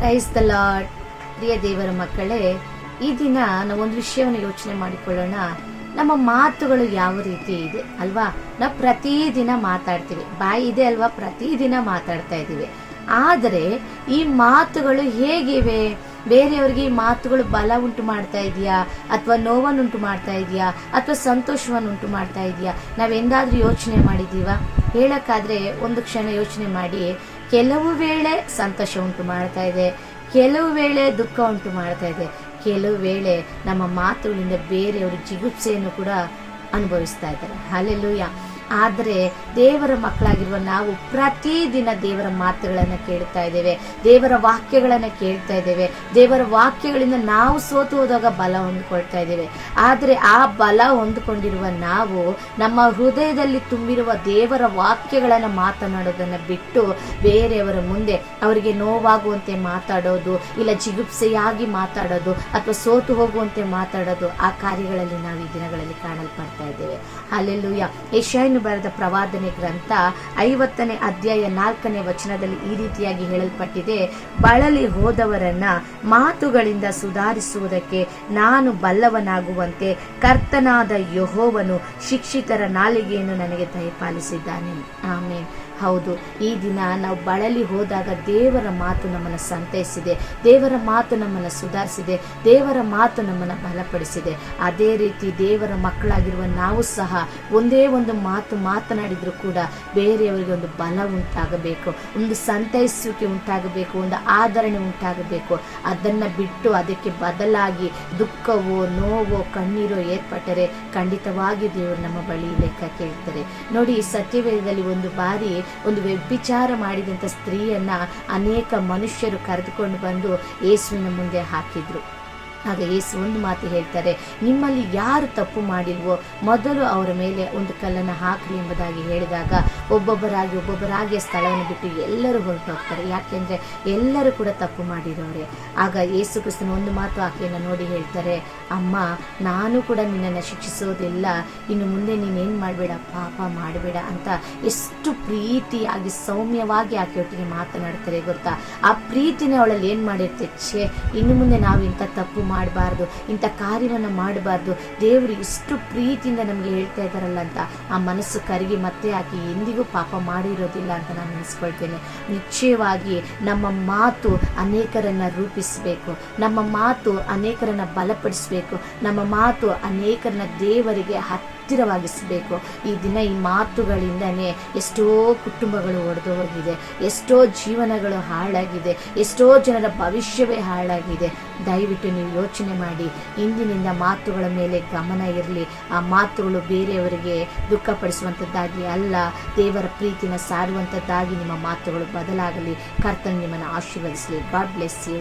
Praise the lord. ಪ್ರಿಯ ದೇವರ ಮಕ್ಕಳೇ, ಈ ದಿನ ನಾವೊಂದು ವಿಷಯವನ್ನು ಯೋಚನೆ ಮಾಡಿಕೊಳ್ಳೋಣ. ನಮ್ಮ ಮಾತುಗಳು ಯಾವ ರೀತಿ ಇದೆ ಅಲ್ವಾ? ನಾವು ಪ್ರತಿದಿನ ಮಾತಾಡ್ತೀವಿ, ಬಾಯಿ ಇದೆ ಅಲ್ವಾ, ಪ್ರತಿದಿನ ಮಾತಾಡ್ತಾ ಇದ್ದೀವಿ. ಆದರೆ ಈ ಮಾತುಗಳು ಹೇಗಿವೆ? ಬೇರೆಯವರಿಗೆ ಈ ಮಾತುಗಳು ಬಲ ಉಂಟು ಮಾಡ್ತಾ ಇದೆಯಾ, ಅಥವಾ ನೋವನ್ನುಂಟು ಮಾಡ್ತಾ ಇದೆಯಾ, ಅಥವಾ ಸಂತೋಷವನ್ನು ಉಂಟು ಮಾಡ್ತಾ ಇದೆಯಾ? ನಾವೆಂದಾದ್ರೂ ಯೋಚನೆ ಮಾಡಿದೀವಾ? ಹೇಳಕ್ಕಾದ್ರೆ ಒಂದು ಕ್ಷಣ ಯೋಚನೆ ಮಾಡಿ. ಕೆಲವು ವೇಳೆ ಸಂತೋಷ ಉಂಟು ಮಾಡ್ತಾ ಇದೆ, ಕೆಲವು ವೇಳೆ ದುಃಖ ಉಂಟು ಮಾಡ್ತಾ ಇದೆ, ಕೆಲವು ವೇಳೆ ನಮ್ಮ ಮಾತುಗಳಿಂದ ಬೇರೆಯವರು ಜಿಗುಪ್ಸೆಯನ್ನು ಕೂಡ ಅನುಭವಿಸ್ತಾ ಇದ್ದಾರೆ. ಹಲ್ಲೆಲೂಯಾ. ಆದರೆ ದೇವರ ಮಕ್ಕಳಾಗಿರುವ ನಾವು ಪ್ರತಿದಿನ ದೇವರ ಮಾತುಗಳನ್ನು ಕೇಳ್ತಾ ಇದ್ದೇವೆ, ದೇವರ ವಾಕ್ಯಗಳನ್ನು ಕೇಳ್ತಾ ಇದ್ದೇವೆ. ದೇವರ ವಾಕ್ಯಗಳಿಂದ ನಾವು ಸೋತು ಹೋದಾಗ ಬಲ ಹೊಂದ್ಕೊಳ್ತಾ ಇದ್ದೇವೆ. ಆದರೆ ಆ ಬಲ ಹೊಂದಿಕೊಂಡಿರುವ ನಾವು ನಮ್ಮ ಹೃದಯದಲ್ಲಿ ತುಂಬಿರುವ ದೇವರ ವಾಕ್ಯಗಳನ್ನು ಮಾತನಾಡೋದನ್ನು ಬಿಟ್ಟು ಬೇರೆಯವರ ಮುಂದೆ ಅವರಿಗೆ ನೋವಾಗುವಂತೆ ಮಾತಾಡೋದು, ಇಲ್ಲ ಜಿಗುಪ್ಸೆಯಾಗಿ ಮಾತಾಡೋದು, ಅಥವಾ ಸೋತು ಹೋಗುವಂತೆ ಮಾತಾಡೋದು, ಆ ಕಾರ್ಯಗಳಲ್ಲಿ ನಾವು ಈ ದಿನಗಳಲ್ಲಿ ಕಾಣಲ್ಪಡ್ತಾ ಇದ್ದೇವೆ. ಹಲ್ಲೆಲೂಯಾ. ಯೆಶಾಯನು ಬರೆದ ಪ್ರವಾದನೆ ಗ್ರಂಥ 50ನೇ ಅಧ್ಯಾಯ 4ನೇ ವಚನದಲ್ಲಿ ಈ ರೀತಿಯಾಗಿ ಹೇಳಲ್ಪಟ್ಟಿದೆ: ಬಳಲಿ ಹೋದವರನ್ನ ಮಾತುಗಳಿಂದ ಸುಧಾರಿಸುವುದಕ್ಕೆ ನಾನು ಬಲ್ಲವನಾಗುವಂತೆ ಕರ್ತನಾದ ಯೆಹೋವನು ಶಿಕ್ಷಿತರ ನಾಲಿಗೆಯನ್ನು ನನಗೆ ದಯಪಾಲಿಸಿದ್ದಾನೆ. ಆಮೆನ್. ಹೌದು, ಈ ದಿನ ನಾವು ಬಳಲಿ ಹೋದಾಗ ದೇವರ ಮಾತು ನಮ್ಮನ್ನು ಸಂತೈಸಿದೆ, ದೇವರ ಮಾತು ನಮ್ಮನ್ನು ಸುಧಾರಿಸಿದೆ, ದೇವರ ಮಾತು ನಮ್ಮನ್ನು ಬಲಪಡಿಸಿದೆ. ಅದೇ ರೀತಿ ದೇವರ ಮಕ್ಕಳಾಗಿರುವ ನಾವು ಸಹ ಒಂದೇ ಒಂದು ಮಾತು ಮಾತನಾಡಿದ್ರು ಕೂಡ ಬೇರೆಯವರಿಗೆ ಒಂದು ಬಲ ಉಂಟಾಗಬೇಕು, ಒಂದು ಸಂತೈಸುವಿಕೆ ಉಂಟಾಗಬೇಕು, ಒಂದು ಆದರಣೆ ಉಂಟಾಗಬೇಕು. ಅದನ್ನು ಬಿಟ್ಟು ಅದಕ್ಕೆ ಬದಲಾಗಿ ದುಃಖವೋ ನೋವೋ ಕಣ್ಣೀರೋ ಏರ್ಪಟ್ಟರೆ ಖಂಡಿತವಾಗಿ ದೇವರು ನಮ್ಮ ಬಳಿ ಲೆಕ್ಕ ಕೇಳ್ತಾರೆ. ನೋಡಿ, ಸತ್ಯವೇದದಲ್ಲಿ ಒಂದು ಬಾರಿ ಒಂದು ವ್ಯಭಿಚಾರ ಮಾಡಿದಂಥ ಸ್ತ್ರೀಯನ್ನ ಅನೇಕ ಮನುಷ್ಯರು ಕರೆದುಕೊಂಡು ಬಂದು ಯೇಸುವಿನ ಮುಂದೆ ಹಾಕಿದ್ರು. ಆಗ ಯೇಸು ಒಂದು ಮಾತು ಹೇಳ್ತಾರೆ: ನಿಮ್ಮಲ್ಲಿ ಯಾರು ತಪ್ಪು ಮಾಡಿಲ್ವೋ ಮೊದಲು ಅವರ ಮೇಲೆ ಒಂದು ಕಲ್ಲನ್ನು ಹಾಕ್ರಿ ಎಂಬುದಾಗಿ ಹೇಳಿದಾಗ ಒಬ್ಬೊಬ್ಬರಾಗಿ ಸ್ಥಳವನ್ನು ಬಿಟ್ಟು ಎಲ್ಲರೂ ಹೊರಟು ಹೋಗ್ತಾರೆ. ಯಾಕೆಂದ್ರೆ ಎಲ್ಲರೂ ಕೂಡ ತಪ್ಪು ಮಾಡಿರೋರೆ. ಆಗ ಯೇಸು ಕ್ರಿಸ್ತನ ಒಂದು ಮಾತು ಆಕೆಯನ್ನು ನೋಡಿ ಹೇಳ್ತಾರೆ: ಅಮ್ಮ, ನಾನು ಕೂಡ ನಿನ್ನನ್ನು ಶಿಕ್ಷಿಸೋದಿಲ್ಲ, ಇನ್ನು ಮುಂದೆ ನೀನೇನು ಮಾಡಬೇಡ, ಪಾಪ ಮಾಡಬೇಡ ಅಂತ ಎಷ್ಟು ಪ್ರೀತಿಯಾಗಿ ಸೌಮ್ಯವಾಗಿ ಆಕೆಯೊಟ್ಟಿಗೆ ಮಾತನಾಡ್ತಾರೆ ಗೊತ್ತಾ? ಆ ಪ್ರೀತಿನ ಅವಳಲ್ಲಿ ಏನು ಮಾಡಿರ್ತೇ, ಇನ್ನು ಮುಂದೆ ನಾವು ಇಂಥ ತಪ್ಪು ಮಾಡಬಾರ್ದು, ಇಂಥ ಕಾರ್ಯವನ್ನು ಮಾಡಬಾರ್ದು, ದೇವರು ಇಷ್ಟು ಪ್ರೀತಿಯಿಂದ ನಮಗೆ ಹೇಳ್ತಾ ಇದ್ದಾರಲ್ಲ ಅಂತ ಆ ಮನಸ್ಸು ಕರಗಿ ಮತ್ತೆ ಆಕೆ ಎಂದಿಗೂ ಪಾಪ ಮಾಡಿರೋದಿಲ್ಲ ಅಂತ ನಾನು ನೆನೆಸ್ಕೊಳ್ತೇನೆ. ನಿಶ್ಚಯವಾಗಿ ನಮ್ಮ ಮಾತು ಅನೇಕರನ್ನ ರೂಪಿಸಬೇಕು, ನಮ್ಮ ಮಾತು ಅನೇಕರನ್ನ ಬಲಪಡಿಸಬೇಕು, ನಮ್ಮ ಮಾತು ಅನೇಕರನ್ನ ದೇವರಿಗೆ ಹತ್ತಿರವಾಗಿಸಬೇಕು. ಈ ದಿನ ಈ ಮಾತುಗಳಿಂದನೇ ಎಷ್ಟೋ ಕುಟುಂಬಗಳು ಒಡೆದು ಹೋಗಿದೆ, ಎಷ್ಟೋ ಜೀವನಗಳು ಹಾಳಾಗಿದೆ, ಎಷ್ಟೋ ಜನರ ಭವಿಷ್ಯವೇ ಹಾಳಾಗಿದೆ. ದಯವಿಟ್ಟು ನೀವು ಯೋಚನೆ ಮಾಡಿ, ಇಂದಿನಿಂದ ಮಾತುಗಳ ಮೇಲೆ ಗಮನ ಇರಲಿ. ಆ ಮಾತುಗಳು ಬೇರೆಯವರಿಗೆ ದುಃಖಪಡಿಸುವಂಥದ್ದಾಗಿ ಅಲ್ಲ, ದೇವರ ಪ್ರೀತಿನ ಸಾರುವಂಥದ್ದಾಗಿ ನಿಮ್ಮ ಮಾತುಗಳು ಬದಲಾಗಲಿ. ಕರ್ತನು ನಿಮ್ಮನ್ನು ಆಶೀರ್ವದಿಸಲಿ. God bless you.